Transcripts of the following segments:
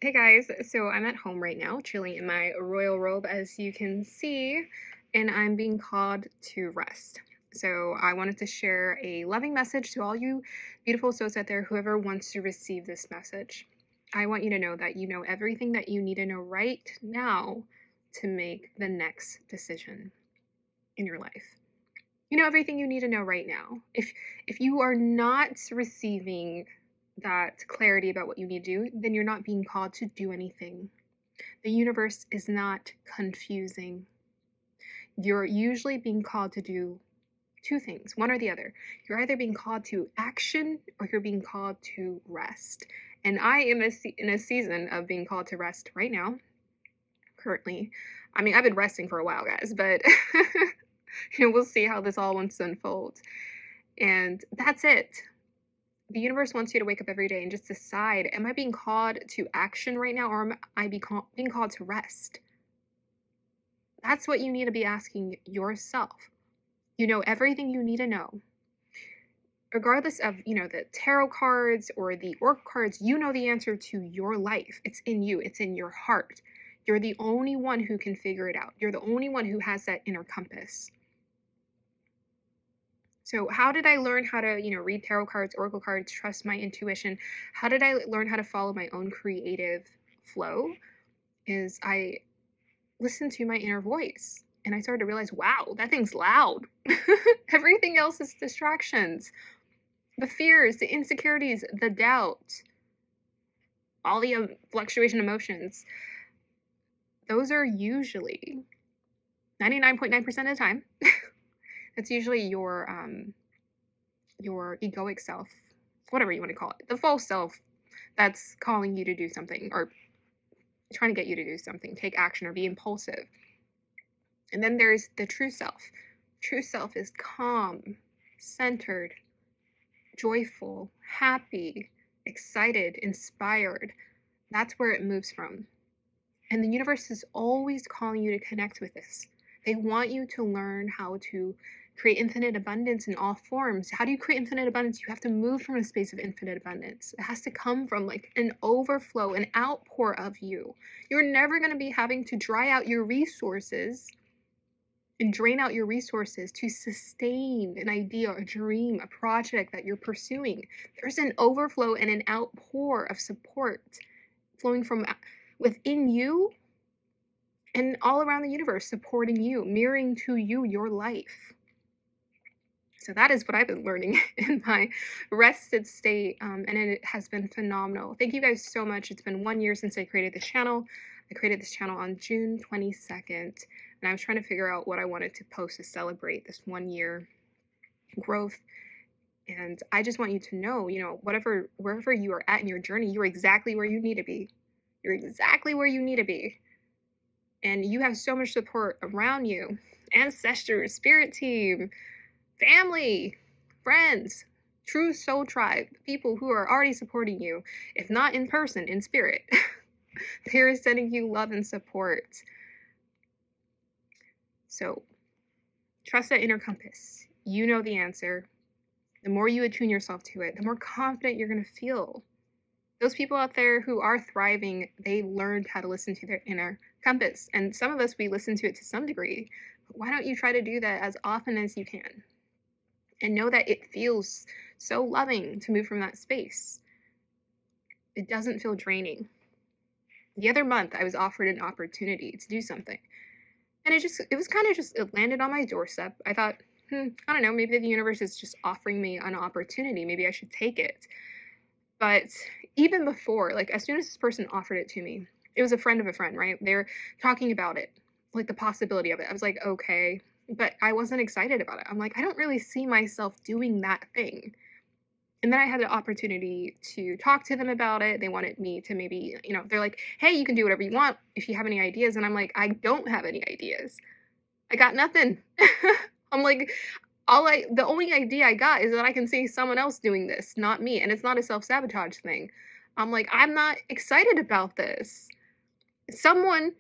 Hey guys, so I'm at home right now, chilling in my royal robe, as you can see, and I'm being called to rest. So I wanted to share a loving message to all you beautiful souls out there, whoever wants to receive this message. I want you to know that you know everything that you need to know right now to make the next decision in your life. You know everything you need to know right now. If you are not receiving that clarity about what you need to do, then you're not being called to do anything. The universe is not confusing. You're usually being called to do two things, one or the other. You're either being called to action or you're being called to rest. And I am in a season of being called to rest right now, currently. I mean, I've been resting for a while, guys, but we'll see how this all wants to unfold. And that's it. The universe wants you to wake up every day and just decide, am I being called to action right now, or am I being called to rest? That's what you need to be asking yourself. You know everything you need to know. Regardless of, the tarot cards or the oracle cards, you know the answer to your life. It's in you. It's in your heart. You're the only one who can figure it out. You're the only one who has that inner compass. So how did I learn how to, read tarot cards, oracle cards, trust my intuition? How did I learn how to follow my own creative flow? Is I listened to my inner voice and I started to realize, wow, that thing's loud. Everything else is distractions. The fears, the insecurities, the doubt, all the fluctuation emotions, those are usually 99.9% of the time. It's usually your egoic self, whatever you want to call it, the false self that's calling you to do something or trying to get you to do something, take action or be impulsive. And then there's the true self. True self is calm, centered, joyful, happy, excited, inspired. That's where it moves from. And the universe is always calling you to connect with this. They want you to learn how to create infinite abundance in all forms. How do you create infinite abundance? You have to move from a space of infinite abundance. It has to come from like an overflow, an outpour of you. You're never going to be having to dry out your resources and drain out your resources to sustain an idea, a dream, a project that you're pursuing. There's an overflow and an outpour of support flowing from within you and all around the universe, supporting you, mirroring to you your life. So that is what I've been learning in my rested state, and it has been phenomenal. Thank you guys so much. It's been 1 year since I created this channel. I created this channel on June 22nd, and I was trying to figure out what I wanted to post to celebrate this 1 year growth. And I just want you to know, wherever you are at in your journey, you're exactly where you need to be. You're exactly where you need to be. And you have so much support around you. Ancestors, spirit team, family, friends, true soul tribe, people who are already supporting you, if not in person, in spirit. They're sending you love and support. So trust that inner compass. You know the answer. The more you attune yourself to it, the more confident you're going to feel. Those people out there who are thriving, they learned how to listen to their inner compass. And some of us, we listen to it to some degree. But why don't you try to do that as often as you can? And know that it feels so loving to move from that space. It doesn't feel draining. The other month, I was offered an opportunity to do something. And it landed on my doorstep. I thought, I don't know, maybe the universe is just offering me an opportunity. Maybe I should take it. But even before, like as soon as this person offered it to me, it was a friend of a friend, right? They're talking about it, like the possibility of it. I was like, okay, but I wasn't excited about it. I'm like, I don't really see myself doing that thing. And then I had the opportunity to talk to them about it. They wanted me to maybe, they're like, hey, you can do whatever you want if you have any ideas. And I'm like, I don't have any ideas. I got nothing. I'm like, the only idea I got is that I can see someone else doing this, not me. And it's not a self-sabotage thing. I'm like, I'm not excited about this. Someone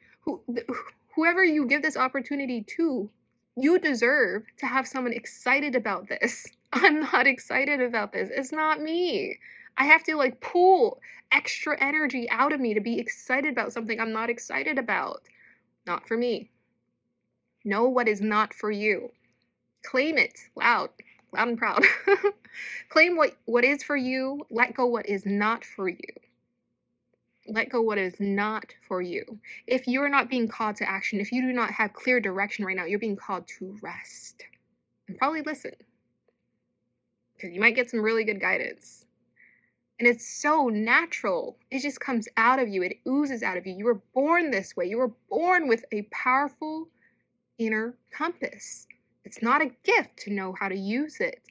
whoever you give this opportunity to, you deserve to have someone excited about this. I'm not excited about this. It's not me. I have to like pull extra energy out of me to be excited about something I'm not excited about. Not for me. Know what is not for you. Claim it loud and proud. Claim what is for you. Let go what is not for you. Let go what is not for you. If you're not being called to action, if you do not have clear direction right now, you're being called to rest. And probably listen, because you might get some really good guidance. And it's so natural. It just comes out of you. It oozes out of you. You were born this way. You were born with a powerful inner compass. It's not a gift to know how to use it.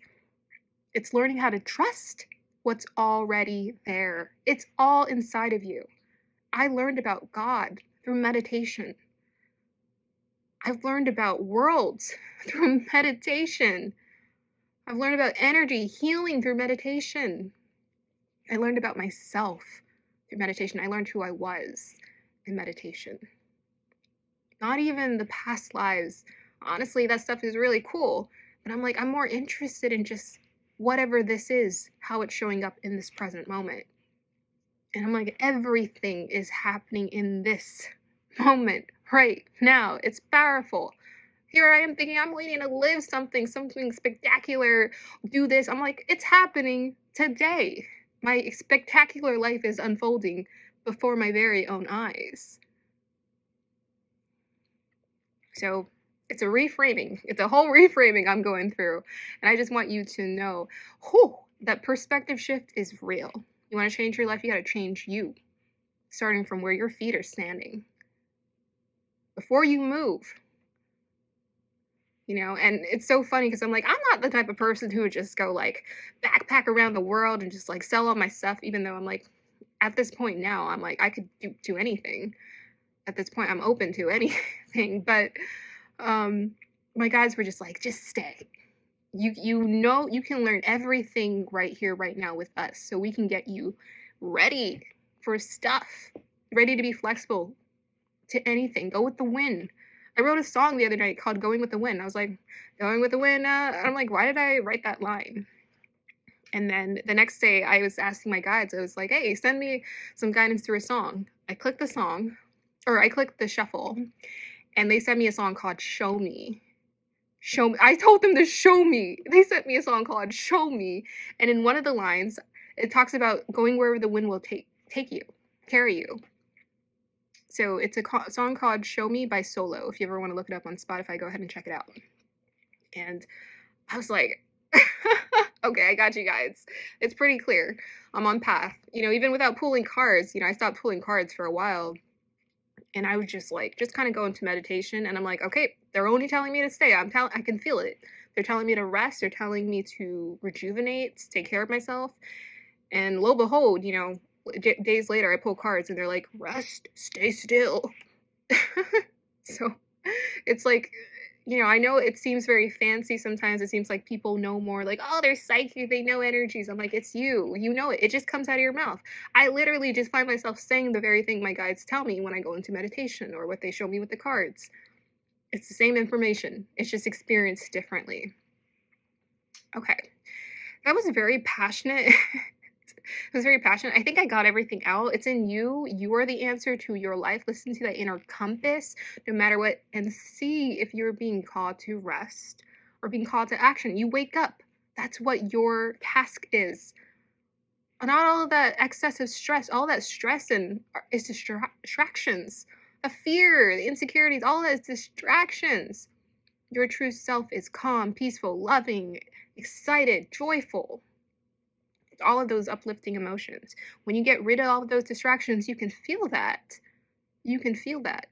It's learning how to trust what's already there. It's all inside of you. I learned about God through meditation. I've learned about worlds through meditation. I've learned about energy healing through meditation. I learned about myself through meditation. I learned who I was in meditation. Not even the past lives. Honestly, that stuff is really cool. But I'm more interested in just whatever this is, how it's showing up in this present moment. And I'm like, everything is happening in this moment right now. It's powerful. Here I am thinking I'm waiting to live something spectacular, do this. I'm like, it's happening today. My spectacular life is unfolding before my very own eyes. So it's a reframing. It's a whole reframing I'm going through. And I just want you to know, that perspective shift is real. You want to change your life, you got to change you, starting from where your feet are standing. Before you move, and it's so funny because I'm not the type of person who would just go like backpack around the world and just like sell all my stuff, even though I'm like, at this point now, I'm like, I could do anything. At this point, I'm open to anything. But my guys were just like, just stay. You can learn everything right here, right now with us. So we can get you ready for stuff, ready to be flexible to anything. Go with the wind. I wrote a song the other night called Going with the Wind. I was like, going with the wind. I'm like, why did I write that line? And then the next day I was asking my guides, I was like, hey, send me some guidance through a song. I clicked the song, or I clicked the shuffle, and they sent me a song called Show Me. Show Me. I told them to show me. They sent me a song called Show Me. And in one of the lines, it talks about going wherever the wind will take you, carry you. So it's a song called Show Me by Solo. If you ever want to look it up on Spotify, go ahead and check it out. And I was like, okay, I got you guys. It's pretty clear. I'm on path. Even without pulling cards, I stopped pulling cards for a while. And I was just kind of go into meditation. And I'm like, okay, they're only telling me to stay. I can feel it. They're telling me to rest. They're telling me to rejuvenate, take care of myself. And lo and behold, days later, I pull cards and they're like, rest, stay still. So it's like, I know it seems very fancy sometimes. It seems like people know more, like, oh, they're psychic, they know energies. I'm like, it's you. You know it. It just comes out of your mouth. I literally just find myself saying the very thing my guides tell me when I go into meditation or what they show me with the cards. It's the same information. It's just experienced differently. Okay. That was very passionate. I was very passionate. I think I got everything out. It's in you. You are the answer to your life. Listen to that inner compass, no matter what, and see if you're being called to rest or being called to action. You wake up. That's what your task is. Not all of that excessive stress, all that stress is distractions. The fear, the insecurities, all that is distractions. Your true self is calm, peaceful, loving, excited, joyful. All of those uplifting emotions. When you get rid of all of those distractions, you can feel that. You can feel that.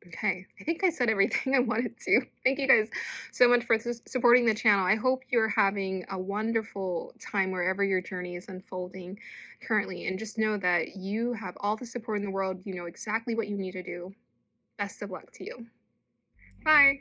Okay, I think I said everything I wanted to. Thank you guys so much for supporting the channel. I hope you're having a wonderful time wherever your journey is unfolding currently. And just know that you have all the support in the world. You know exactly what you need to do. Best of luck to you. Bye.